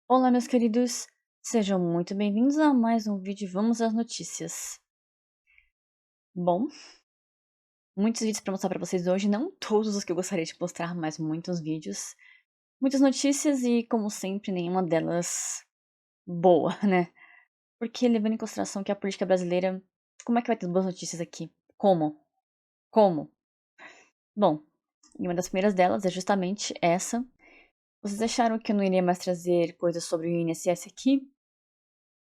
Olá, meus queridos, sejam muito bem-vindos a mais um vídeo. Vamos às notícias. Bom, muitos vídeos para mostrar para vocês hoje, não todos os que eu gostaria de mostrar, mas muitos vídeos. Muitas notícias e, como sempre, nenhuma delas boa, né? Porque levando em consideração que a política brasileira... Como é que vai ter boas notícias aqui? Como? Como? Bom, e uma das primeiras delas é justamente essa. Vocês acharam que eu não iria mais trazer coisas sobre o INSS aqui?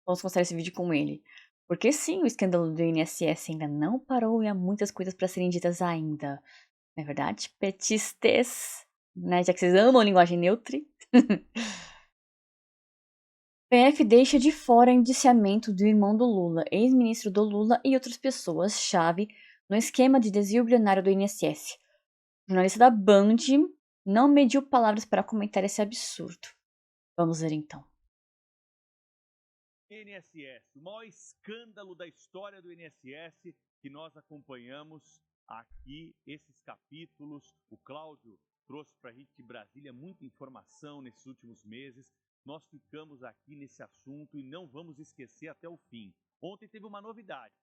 Vamos começar esse vídeo com ele. Porque sim, o escândalo do INSS ainda não parou e há muitas coisas para serem ditas ainda. Não é verdade? Petistes, né? Já que vocês amam a linguagem neutra. PF deixa de fora indiciamento do irmão do Lula, ex-ministro do Lula e outras pessoas-chave no esquema de desvio bilionário do INSS. O jornalista da Band não mediu palavras para comentar esse absurdo. Vamos ver então. INSS, o maior escândalo da história do INSS que nós acompanhamos aqui, esses capítulos. O Cláudio trouxe para a gente de Brasília muita informação nesses últimos meses. Nós ficamos aqui nesse assunto e não vamos esquecer até o fim. Ontem teve uma novidade.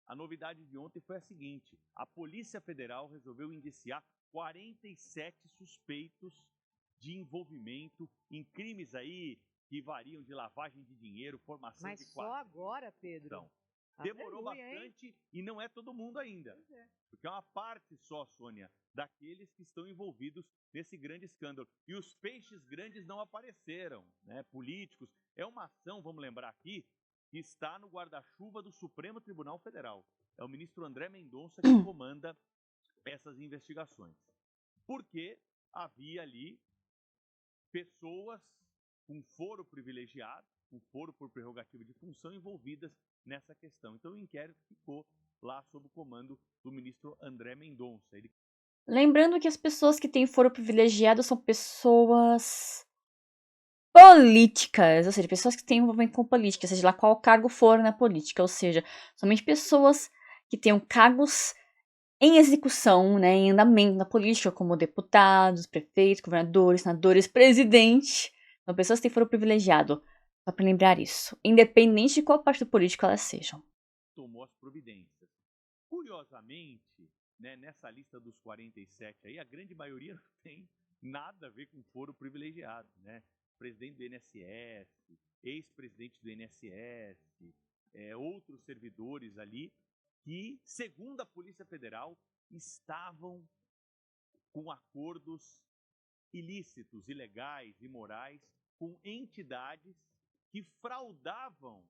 A novidade de ontem foi a seguinte: a Polícia Federal resolveu indiciar 47 suspeitos de envolvimento em crimes aí que variam de lavagem de dinheiro, formação Mas de só agora, Pedro? Então, demorou Aleluia, bastante, hein? E não é todo mundo ainda. Porque é uma parte só, Sônia, daqueles que estão envolvidos nesse grande escândalo. E os peixes grandes não apareceram, né? Políticos. É uma ação, vamos lembrar aqui, que está no guarda-chuva do Supremo Tribunal Federal. É o ministro André Mendonça que comanda essas investigações. Porque havia ali pessoas com foro privilegiado, com foro por prerrogativa de função envolvidas nessa questão. Então o inquérito ficou lá sob o comando do ministro André Mendonça. Lembrando que as pessoas que têm foro privilegiado são pessoas políticas, ou seja, pessoas que têm envolvimento com política, seja lá qual cargo for na política, ou seja, somente pessoas que tenham cargos em execução, né, em andamento na política, como deputados, prefeitos, governadores, senadores, presidente. São pessoas que têm foro privilegiado. Só para lembrar isso, independente de qual partido político elas sejam. Tomou as providências. Curiosamente, né, nessa lista dos 47 aí, a grande maioria não tem nada a ver com foro privilegiado, né? Presidente do INSS, ex-presidente do INSS, outros servidores ali que, segundo a Polícia Federal, estavam com acordos ilícitos, ilegais, imorais, com entidades que fraudavam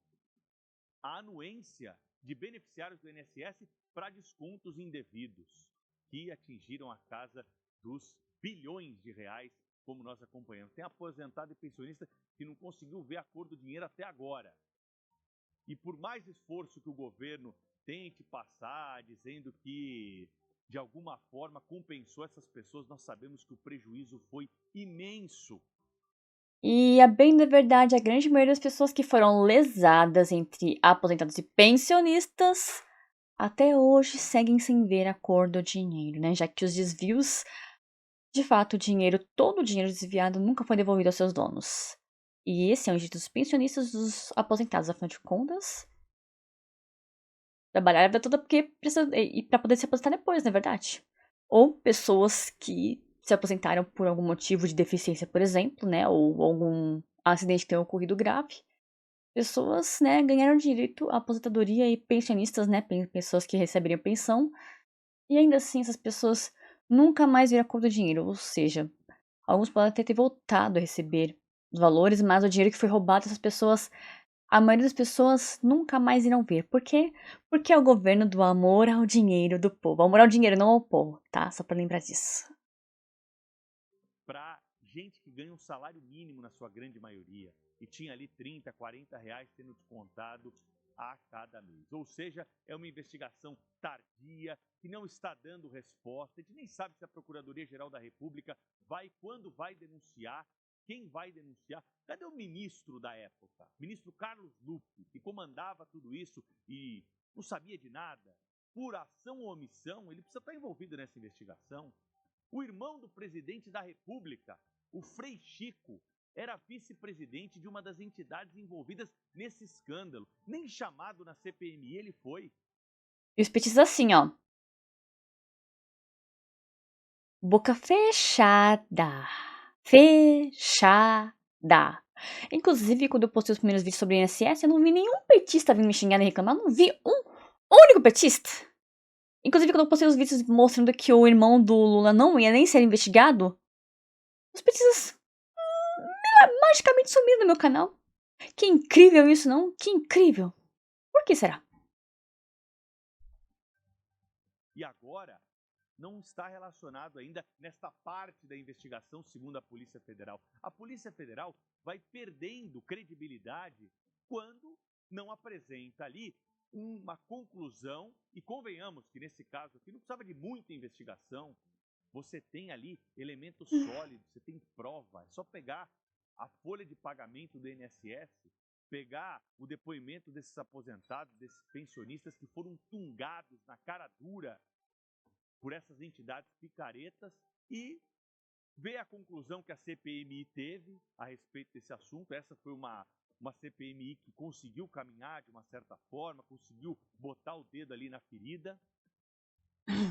a anuência de beneficiários do INSS para descontos indevidos, que atingiram a casa dos bilhões de reais, como nós acompanhamos. Tem aposentado e pensionista que não conseguiu ver a cor do dinheiro até agora. E por mais esforço que o governo tente passar, dizendo que de alguma forma compensou essas pessoas, nós sabemos que o prejuízo foi imenso. E a bem da verdade, a grande maioria das pessoas que foram lesadas entre aposentados e pensionistas até hoje seguem sem ver a cor do dinheiro, né? Já que os desvios, de fato, o dinheiro, todo o dinheiro desviado nunca foi devolvido aos seus donos. E esse é um jeito dos pensionistas e dos aposentados, afinal de contas. Trabalhar a vida toda porque precisa, e para poder se aposentar depois, não é verdade? Ou pessoas que se aposentaram por algum motivo de deficiência, por exemplo, né? Ou algum acidente que tenha ocorrido grave. Pessoas, né, ganharam direito à aposentadoria e pensionistas, né? Pessoas que receberiam pensão. E ainda assim, essas pessoas nunca mais viram a cor do dinheiro. Ou seja, alguns podem até ter voltado a receber os valores, mas o dinheiro que foi roubado, essas pessoas, a maioria das pessoas nunca mais irão ver. Por quê? Porque é o governo do amor ao dinheiro do povo. Amor ao dinheiro, não ao povo, tá? Só pra lembrar disso. Para gente que ganha um salário mínimo na sua grande maioria e tinha ali 30, 40 reais sendo descontado a cada mês. Ou seja, é uma investigação tardia, que não está dando resposta. A gente nem sabe se a Procuradoria-Geral da República vai, quando vai denunciar, quem vai denunciar. Cadê o ministro da época? Ministro Carlos Lupe, que comandava tudo isso e não sabia de nada. Por ação ou omissão, ele precisa estar envolvido nessa investigação. O irmão do presidente da República, o Frei Chico, era vice-presidente de uma das entidades envolvidas nesse escândalo. Nem chamado na CPMI ele foi. E os petistas assim, ó. Boca fechada. Fechada. Inclusive, quando eu postei os primeiros vídeos sobre o INSS, eu não vi nenhum petista vindo me xingar nem reclamar. Eu não vi um único petista. Inclusive, quando eu postei os vídeos mostrando que o irmão do Lula não ia nem ser investigado, os petistas magicamente sumiram do meu canal. Que incrível isso, não? Que incrível. Por que será? E agora não está relacionado ainda nesta parte da investigação, segundo a Polícia Federal. A Polícia Federal vai perdendo credibilidade quando não apresenta ali uma conclusão, e convenhamos que nesse caso aqui não precisava de muita investigação, você tem ali elementos sólidos, você tem prova, é só pegar a folha de pagamento do INSS, pegar o depoimento desses aposentados, desses pensionistas que foram tungados na cara dura por essas entidades picaretas e ver a conclusão que a CPMI teve a respeito desse assunto. Essa foi uma CPMI que conseguiu caminhar de uma certa forma, conseguiu botar o dedo ali na ferida.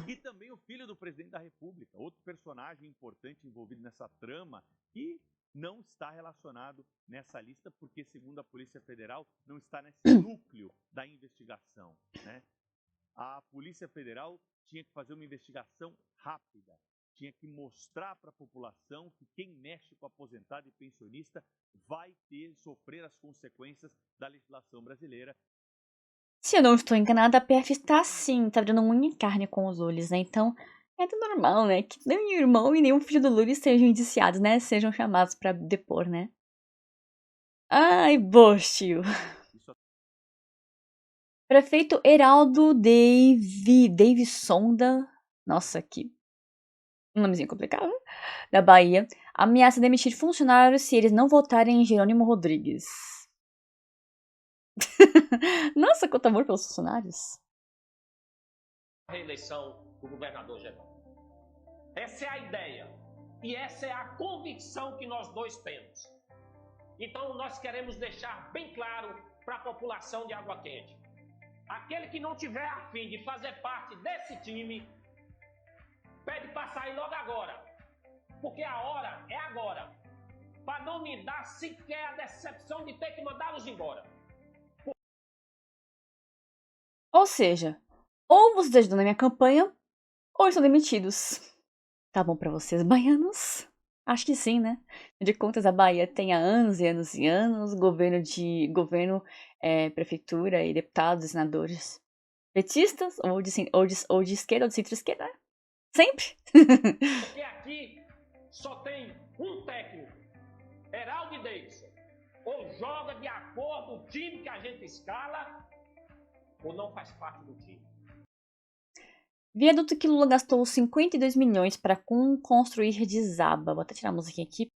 E também o filho do presidente da República, outro personagem importante envolvido nessa trama, que não está relacionado nessa lista, porque, segundo a Polícia Federal, não está nesse núcleo da investigação, né? A Polícia Federal tinha que fazer uma investigação rápida, tinha que mostrar para a população que quem mexe com aposentado e pensionista vai sofrer as consequências da legislação brasileira. Se eu não estou enganada, a PF está assim, tá dando unha e carne com os olhos, né? Então, é tudo normal, né? Que nem o irmão e nem o filho do Lula estejam indiciados, né? Sejam chamados para depor, né? Ai, boxio. Prefeito Heraldo Davi Sonda, nossa, que nomezinho complicado, da Bahia, ameaça demitir funcionários se eles não votarem em Jerônimo Rodrigues. Nossa, quanto amor pelos funcionários. A reeleição do governador geral. Essa é a ideia e essa é a convicção que nós dois temos. Então nós queremos deixar bem claro para a população de Água Quente. Aquele que não tiver a fim de fazer parte desse time, pede para sair logo agora. Porque a hora é agora. Para não me dar sequer a decepção de ter que mandá-los embora. Ou seja, ou vocês ajudam na minha campanha, ou estão demitidos. Tá bom pra vocês, baianos? Acho que sim, né? De contas, a Bahia tem há anos e anos e anos governo, prefeitura e deputados e senadores petistas, ou de esquerda ou de centro-esquerda, né? Sempre. Porque aqui só tem um técnico, Heraldo Davidson. Ou joga de acordo com o time que a gente escala, ou não faz parte do time. Viaduto que Lula gastou 52 milhões para construir desaba. Vou até tirar a musiquinha aqui.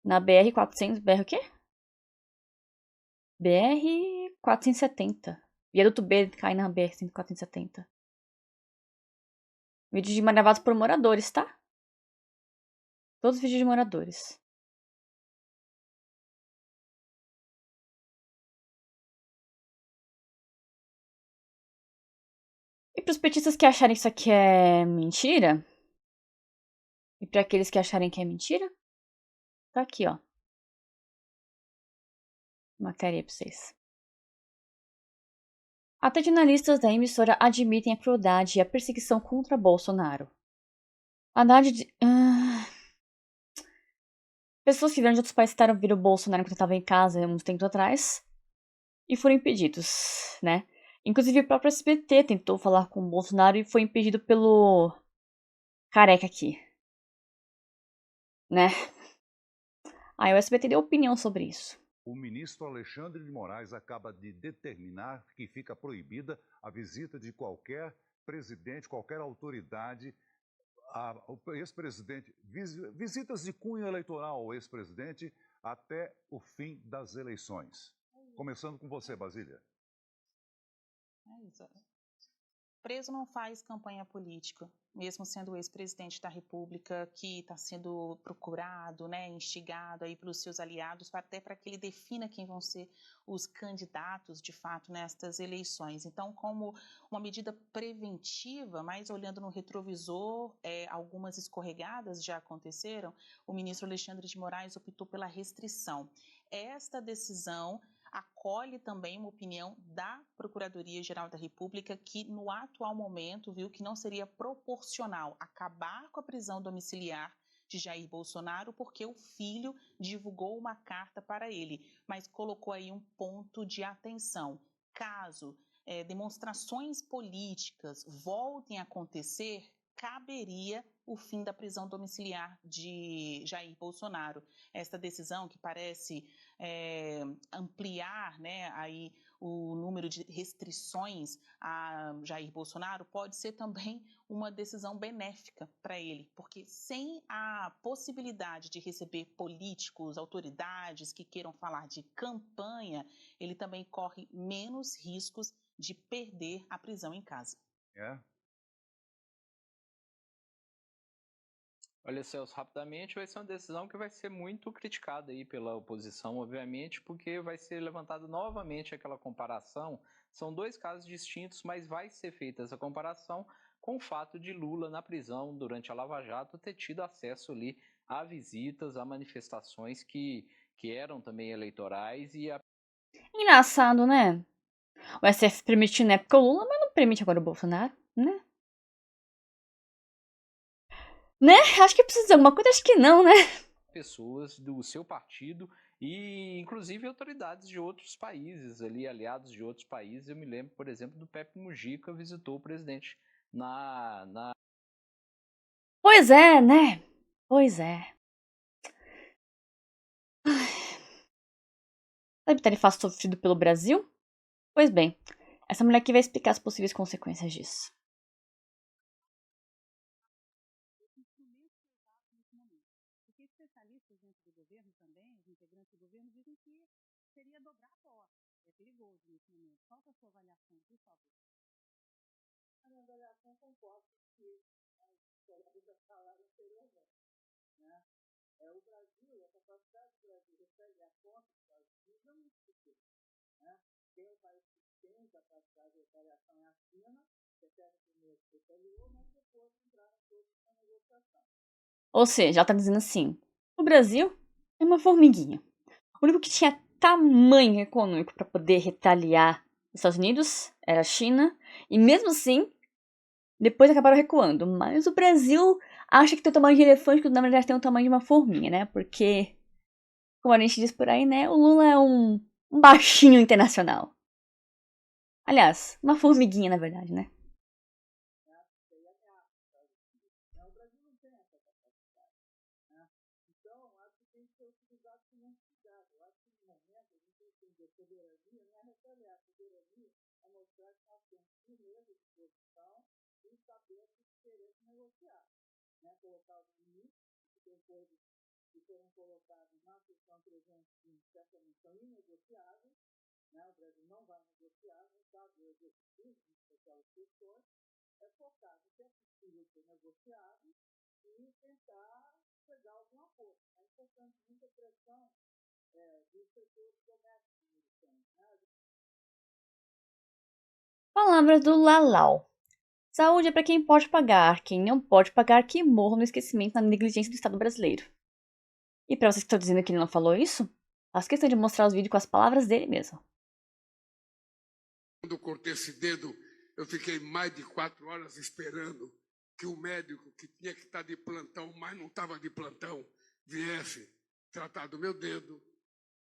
Na BR-400, BR o quê? BR-470. Viaduto B cai na BR-470. Vídeo de gravados por moradores, tá? Todos os vídeos de moradores. E pros petistas que acharem que isso aqui é mentira, e para aqueles que acharem que é mentira, tá aqui, ó. Matéria aí pra vocês. Até jornalistas da emissora admitem a crueldade e a perseguição contra Bolsonaro. Pessoas que vieram de outros países tentaram vir o Bolsonaro quando estava em casa há uns tempos atrás e foram impedidos, né? Inclusive o próprio SBT tentou falar com o Bolsonaro e foi impedido pelo careca aqui, né? Aí o SBT deu opinião sobre isso. O ministro Alexandre de Moraes acaba de determinar que fica proibida a visita de qualquer presidente, qualquer autoridade ao ex-presidente, visitas de cunho eleitoral ao ex-presidente até o fim das eleições. Começando com você, Basília. É isso. Preso não faz campanha política, mesmo sendo o ex-presidente da República que está sendo procurado, né, instigado aí pelos seus aliados, até para que ele defina quem vão ser os candidatos, de fato, nestas eleições. Então, como uma medida preventiva, mas olhando no retrovisor, algumas escorregadas já aconteceram, o ministro Alexandre de Moraes optou pela restrição. Esta decisão acolhe também uma opinião da Procuradoria-Geral da República que, no atual momento, viu que não seria proporcional acabar com a prisão domiciliar de Jair Bolsonaro porque o filho divulgou uma carta para ele, mas colocou aí um ponto de atenção. Caso demonstrações políticas voltem a acontecer, caberia o fim da prisão domiciliar de Jair Bolsonaro. Esta decisão, que parece ampliar, né, aí o número de restrições a Jair Bolsonaro, pode ser também uma decisão benéfica para ele, porque sem a possibilidade de receber políticos, autoridades que queiram falar de campanha, ele também corre menos riscos de perder a prisão em casa. Olha, Celso, rapidamente, vai ser uma decisão que vai ser muito criticada aí pela oposição, obviamente, porque vai ser levantada novamente aquela comparação. São dois casos distintos, mas vai ser feita essa comparação com o fato de Lula, na prisão durante a Lava Jato, ter tido acesso ali a visitas, a manifestações que eram também eleitorais e Engraçado, né? O STF permitiu na época o Lula, mas não permite agora o Bolsonaro, né? Né? Acho que precisa dizer alguma coisa, acho que não, né? pessoas do seu partido e, inclusive, autoridades de outros países, ali, aliados de outros países. Eu me lembro, por exemplo, do Pepe Mujica visitou o presidente na... Pois é, né? Pois é. Sabe que ele faz sofrido pelo Brasil? Pois bem, essa mulher aqui vai explicar as possíveis consequências disso. Porque especialistas dentro do governo também, os integrantes do governo, dizem que seria dobrar a porta. É perigoso nesse momento. Qual é a sua avaliação, por favor? A minha avaliação concorda com isso. Os colegas já falaram anteriormente. Né? O Brasil, a capacidade do Brasil de receber a conta dos Estados Unidos é muito pequena. Né? Quem é o país que tem capacidade de retaliação é a China, recebe primeiro o retaliou, mas depois entraram todos na negociação. Ou seja, ela tá dizendo assim, o Brasil é uma formiguinha. O único que tinha tamanho econômico para poder retaliar os Estados Unidos era a China, e mesmo assim, depois acabaram recuando. Mas o Brasil acha que tem o tamanho de elefante, quando na verdade tem o tamanho de uma forminha, né? Porque, como a gente diz por aí, né? O Lula é um baixinho internacional. Aliás, uma formiguinha, na verdade, né? Soberania não é retaliar. Soberania é mostrar que nós temos firmeza de posição e saber querer negociar. Né? Colocar os limites, que tem coisas que foram colocadas na questão 320, certamente são inegociáveis. Né? O Brasil não vai negociar, no caso do executivo, daquelas questões, é focar no que é possível ser negociado e tentar chegar a algum acordo. É importante muita pressão dos setores domésticos. Palavras do Lalau. Saúde é para quem pode pagar, quem não pode pagar, que morra no esquecimento, na negligência do Estado brasileiro. E para vocês que estão dizendo que ele não falou isso, faço questão de mostrar os vídeos com as palavras dele mesmo. Quando eu cortei esse dedo, eu fiquei mais de 4 horas esperando que o médico que tinha que estar de plantão, mas não estava de plantão, viesse tratar do meu dedo.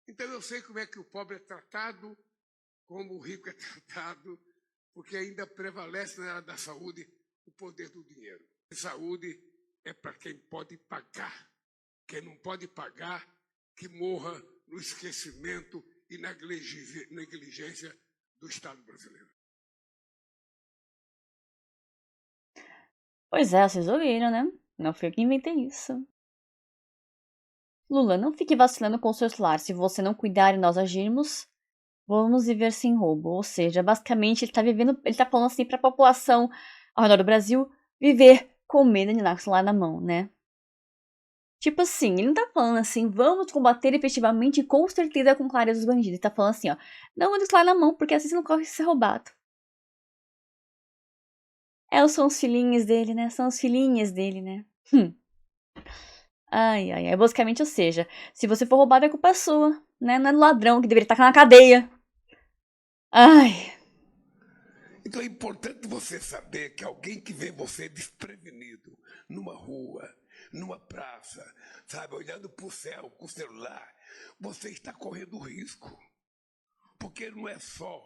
Então eu sei como é que o pobre é tratado, como o rico é tratado, porque ainda prevalece na área da saúde o poder do dinheiro. A saúde é para quem pode pagar. Quem não pode pagar, que morra no esquecimento e na negligência do Estado brasileiro. Pois é, vocês ouviram, né? Não fui eu que inventei isso. Lula, não fique vacilando com o seu celular. Se você não cuidar e nós agirmos, Vamos viver sem roubo. Ou seja, basicamente ele tá falando assim pra população ao redor do Brasil viver com medo de celular na mão, né? Tipo assim, ele não tá falando assim, vamos combater efetivamente e com certeza com clareza os bandidos. Ele tá falando assim, ó, não ande celular na mão porque assim você não corre de ser roubado. São os filhinhos dele, né? São os filhinhas dele, né? Ai, ai, ai. Basicamente, ou seja, se você for roubado, a culpa é sua, né? Não é do ladrão que deveria estar na cadeia. Ai. Então é importante você saber que alguém que vê você desprevenido numa rua, numa praça, sabe, olhando para o céu com o celular, você está correndo risco. Porque não é só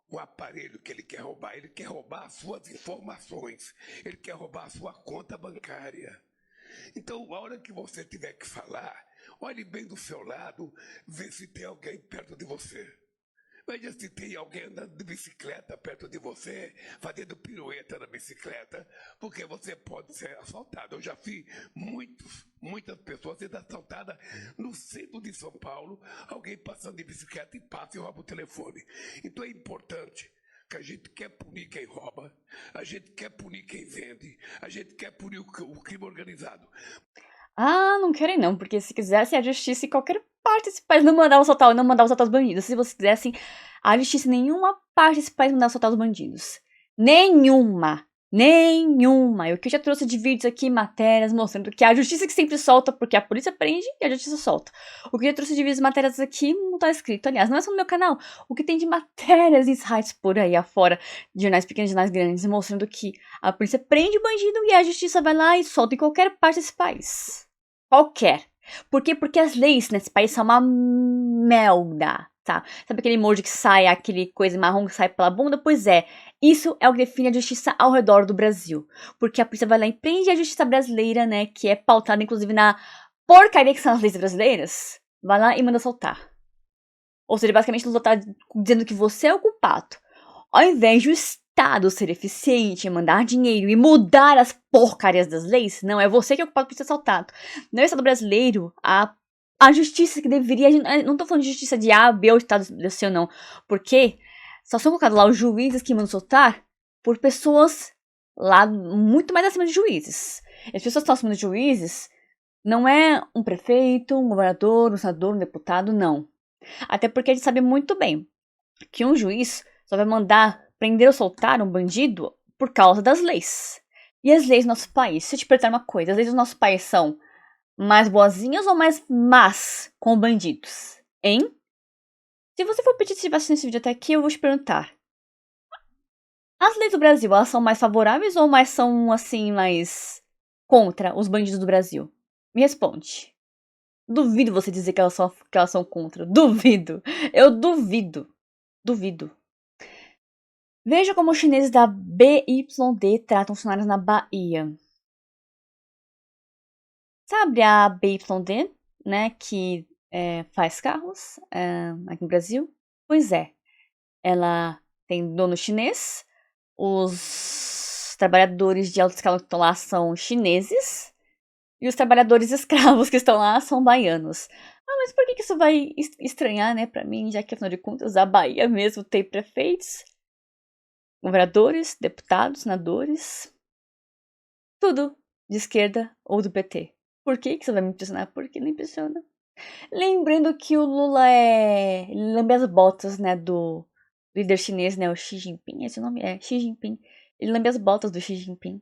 o aparelho que ele quer roubar as suas informações, ele quer roubar a sua conta bancária. Então, a hora que você tiver que falar, olhe bem do seu lado, vê se tem alguém perto de você. Veja se tem alguém andando de bicicleta perto de você, fazendo pirueta na bicicleta, porque você pode ser assaltado. Eu já vi muitas pessoas sendo assaltadas no centro de São Paulo, alguém passando de bicicleta e passa e rouba o telefone. Então é importante que a gente quer punir quem rouba, a gente quer punir quem vende, a gente quer punir o crime organizado. Ah, não querem não, porque se quisesse a justiça em qualquer parte desse país não mandava soltar os bandidos. Se vocês quisessem a justiça em nenhuma parte desse país mandava soltar os bandidos. Nenhuma. Eu que já trouxe de vídeos aqui, matérias, mostrando que a justiça que sempre solta, porque a polícia prende e a justiça solta. O que eu já trouxe de vídeos e matérias aqui não tá escrito. Aliás, não é só no meu canal. O que tem de matérias e sites por aí afora, de jornais pequenos e jornais grandes, mostrando que a polícia prende o bandido e a justiça vai lá e solta em qualquer parte desse país. Qualquer. Por quê? Porque as leis nesse país são uma merda, tá? Sabe aquele emoji que sai, aquele coisa marrom que sai pela bunda? Pois é, isso é o que define a justiça ao redor do Brasil. Porque a polícia vai lá e prende a justiça brasileira, né? Que é pautada, inclusive, na porcaria que são as leis brasileiras. Vai lá e manda soltar. Ou seja, basicamente, não tá dizendo que você é o culpado. Ao invés de o Estado ser eficiente em mandar dinheiro e mudar as porcarias das leis, não, é você que é o culpado por ser assaltado. Não é o Estado brasileiro, a justiça que deveria... Não tô falando de justiça de A, B ou Estado C ou não. Porque só são colocados lá os juízes que mandam soltar por pessoas lá muito mais acima de juízes. E as pessoas que estão acima de juízes não é um prefeito, um governador, um senador, um deputado, não. Até porque a gente sabe muito bem que um juiz só vai mandar prender ou soltar um bandido por causa das leis. E as leis do nosso país, se eu te perguntar uma coisa, as leis do nosso país são mais boazinhas ou mais más com bandidos? Hein? Se você for pedir se assistir esse vídeo até aqui, eu vou te perguntar. As leis do Brasil, elas são mais favoráveis ou mais são, assim, mais contra os bandidos do Brasil? Me responde. Duvido você dizer que elas são contra. Duvido. Eu duvido. Duvido. Veja como os chineses da BYD tratam funcionários na Bahia. Sabe a BYD, né, que faz carros aqui no Brasil? Pois é, ela tem dono chinês, os trabalhadores de alta escala que estão lá são chineses e os trabalhadores escravos que estão lá são baianos. Ah, mas por que isso vai estranhar, né, pra mim, já que afinal de contas a Bahia mesmo tem prefeitos, governadores, deputados, senadores, tudo de esquerda ou do PT. Por que isso vai me impressionar? Porque não impressiona. Lembrando que o Lula lambe as botas, né, do líder chinês, né, o Xi Jinping, esse nome é Xi Jinping. Ele lambe as botas do Xi Jinping.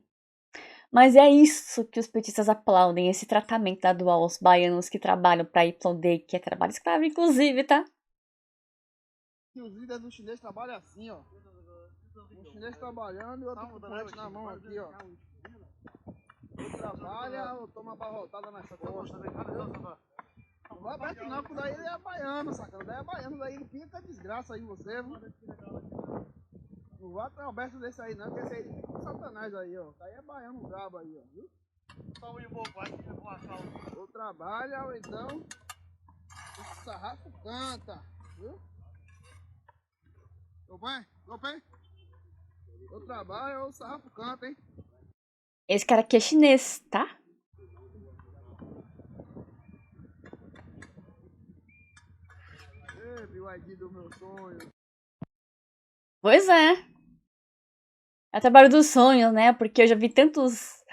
Mas é isso que os petistas aplaudem, esse tratamento dado aos baianos que trabalham para YD, que é trabalho escravo, inclusive, tá? Os líderes do chinês trabalham assim, ó. Um chinês trabalhando e outro com colete na mão aqui, ó. Ou trabalha ou toma uma barrotada nas costas. Não vai perto não, porque daí ele é baiano, sacana. Daí é baiano, daí ele fica desgraça aí em você, viu? Não vai aberto desse aí não, porque esse aí fica com satanás aí, ó. Daí é baiano brabo aí, ó, viu? Ou trabalha ou então o sarrafo canta, viu? Tô bem? Tô bem? Ou trabalha ou o sarrafo canta, hein? Esse cara aqui é chinês, tá? Ei, BYD do meu sonho. Pois é. É o trabalho dos sonhos, né? Porque eu já vi tantos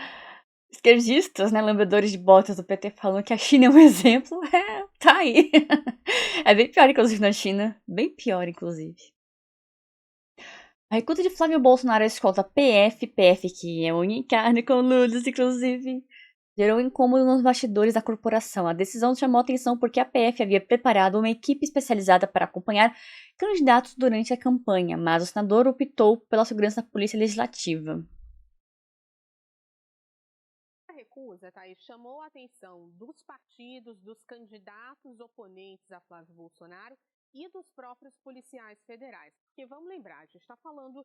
esquerdistas, né? Lambedores de botas do PT falando que a China é um exemplo. É, tá aí. É bem pior, inclusive, na China. Bem pior, inclusive. A recusa de Flávio Bolsonaro à escolta PF, que é unha em carne com Lula, inclusive, gerou incômodo nos bastidores da corporação. A decisão chamou atenção porque a PF havia preparado uma equipe especializada para acompanhar candidatos durante a campanha, mas o senador optou pela segurança da Polícia Legislativa. A recusa, Thaís, chamou a atenção dos partidos, dos candidatos oponentes a Flávio Bolsonaro e dos próprios policiais federais. Porque vamos lembrar, a gente está falando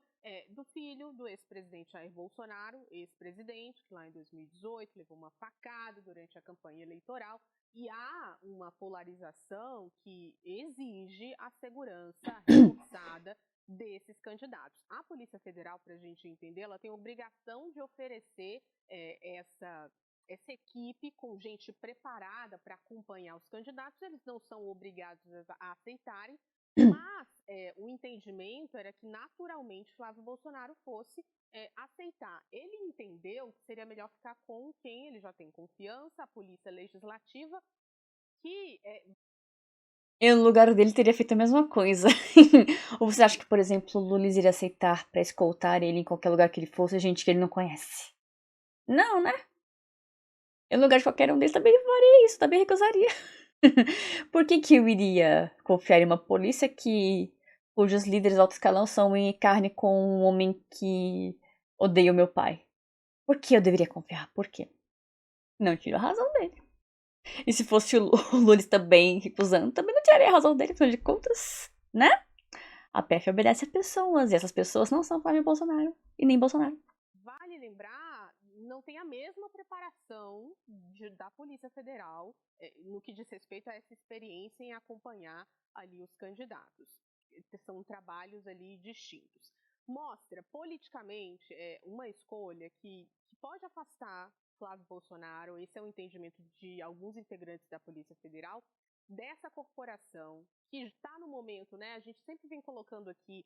do filho do ex-presidente Jair Bolsonaro, ex-presidente, que lá em 2018 levou uma facada durante a campanha eleitoral, e há uma polarização que exige a segurança reforçada desses candidatos. A Polícia Federal, para a gente entender, ela tem a obrigação de oferecer essa equipe com gente preparada para acompanhar os candidatos. Eles não são obrigados a aceitarem, mas o entendimento era que naturalmente Flávio Bolsonaro fosse aceitar. Ele entendeu que seria melhor ficar com quem ele já tem confiança, a Polícia Legislativa, que Eu, no lugar dele, teria feito a mesma coisa. Ou você acha que, por exemplo, o Lula iria aceitar pra escoltar ele em qualquer lugar que ele fosse, gente que ele não conhece? Não, né? Eu, no lugar de qualquer um deles, também faria isso, também recusaria. Por que eu iria confiar em uma polícia cujos líderes alto escalão são em carne com um homem que odeia o meu pai? Por que eu deveria confiar? Por quê? Não tiro a razão dele. E se fosse o Lula também recusando, também não tiraria a razão dele, afinal de contas, né? A PF obedece a pessoas, e essas pessoas não são Flávio Bolsonaro e nem Bolsonaro. Vale lembrar, não tem a mesma preparação da Polícia Federal no que diz respeito a essa experiência em acompanhar ali os candidatos. São trabalhos ali distintos. Mostra politicamente uma escolha que pode afastar Flávio Bolsonaro, esse é o entendimento de alguns integrantes da Polícia Federal, dessa corporação que está no momento, né? A gente sempre vem colocando aqui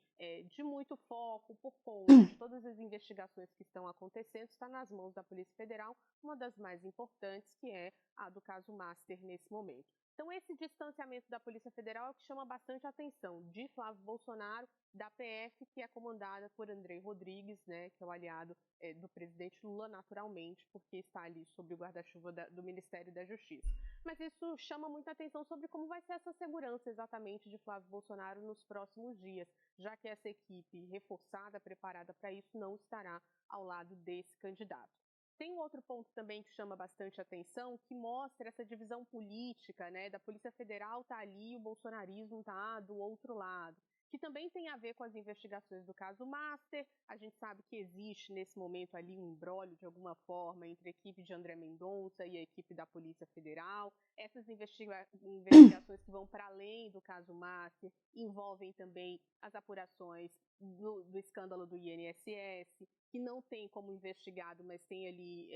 de muito foco por conta de todas as investigações que estão acontecendo, está nas mãos da Polícia Federal, uma das mais importantes, que é a do caso Master nesse momento. Então, esse distanciamento da Polícia Federal é o que chama bastante atenção de Flávio Bolsonaro, da PF, que é comandada por Andrei Rodrigues, né, que é o aliado do presidente Lula, naturalmente, porque está ali sob o guarda-chuva do Ministério da Justiça. Mas isso chama muita atenção sobre como vai ser essa segurança exatamente de Flávio Bolsonaro nos próximos dias, já que essa equipe reforçada, preparada para isso, não estará ao lado desse candidato. Tem um outro ponto também que chama bastante atenção, que mostra essa divisão política, né? Da Polícia Federal tá ali, o bolsonarismo tá do outro lado, que também tem a ver com as investigações do caso Master. A gente sabe que existe nesse momento ali um imbróglio de alguma forma entre a equipe de André Mendonça e a equipe da Polícia Federal. Essas investigações que vão para além do caso Master envolvem também as apurações do escândalo do INSS, que não tem como investigado, mas tem ali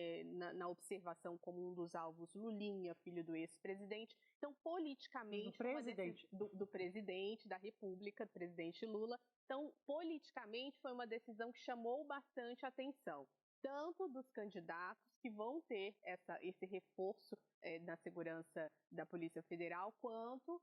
na observação como um dos alvos Lulinha, filho do ex-presidente. Então, politicamente, do presidente da República, do presidente Lula. Então, politicamente, foi uma decisão que chamou bastante atenção, tanto dos candidatos que vão ter esse reforço na segurança da Polícia Federal, quanto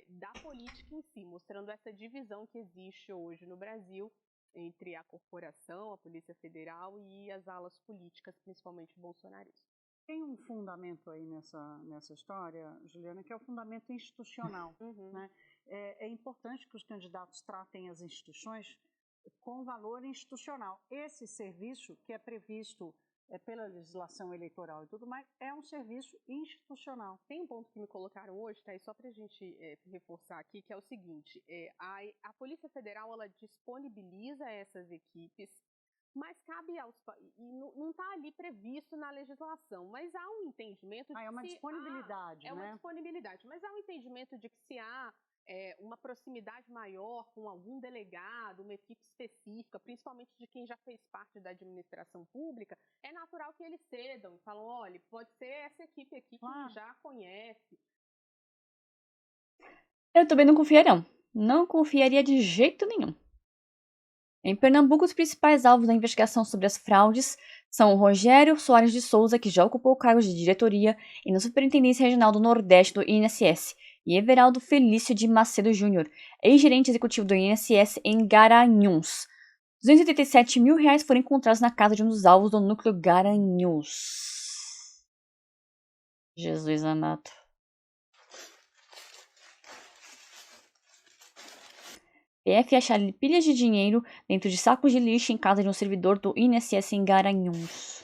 da política em si, mostrando essa divisão que existe hoje no Brasil entre a corporação, a Polícia Federal e as alas políticas, principalmente bolsonaristas. Tem um fundamento aí nessa história, Juliana, que é o fundamento institucional. Né? É importante que os candidatos tratem as instituições com valor institucional. Esse serviço, que é previsto pela legislação eleitoral e tudo mais, é um serviço institucional. Tem um ponto que me colocaram hoje, tá? E só para a gente reforçar aqui, que é o seguinte, a Polícia Federal, ela disponibiliza essas equipes, mas cabe aos... E não está ali previsto na legislação, mas há um entendimento... É uma disponibilidade, né? É uma disponibilidade, mas há um entendimento de que se há uma proximidade maior com algum delegado, uma equipe específica, principalmente de quem já fez parte da administração pública, é natural que eles cedam e falam, olha, pode ser essa equipe aqui que já conhece. Eu também não confiaria, não. Não confiaria de jeito nenhum. Em Pernambuco, os principais alvos da investigação sobre as fraudes são o Rogério Soares de Souza, que já ocupou cargos de diretoria e na Superintendência Regional do Nordeste do INSS, e Everaldo Felício de Macedo Júnior, ex-gerente executivo do INSS em Garanhuns. R$287 mil foram encontrados na casa de um dos alvos do núcleo Garanhuns. Jesus amado. PF acha pilhas de dinheiro dentro de sacos de lixo em casa de um servidor do INSS em Garanhuns.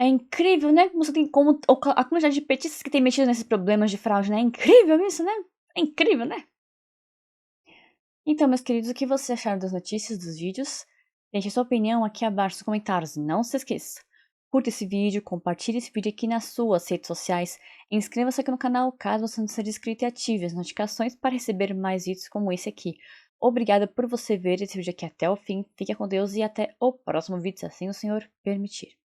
É incrível, né? Você tem como a quantidade de petistas que tem metido nesses problemas de fraude, né? É incrível isso, né? É incrível, né? Então, meus queridos, o que vocês acharam das notícias, dos vídeos? Deixe sua opinião aqui abaixo nos comentários. Não se esqueça. Curta esse vídeo, compartilhe esse vídeo aqui nas suas redes sociais. Inscreva-se aqui no canal caso você não seja inscrito e ative as notificações para receber mais vídeos como esse aqui. Obrigada por você ver esse vídeo aqui até o fim. Fique com Deus e até o próximo vídeo, se assim o Senhor permitir.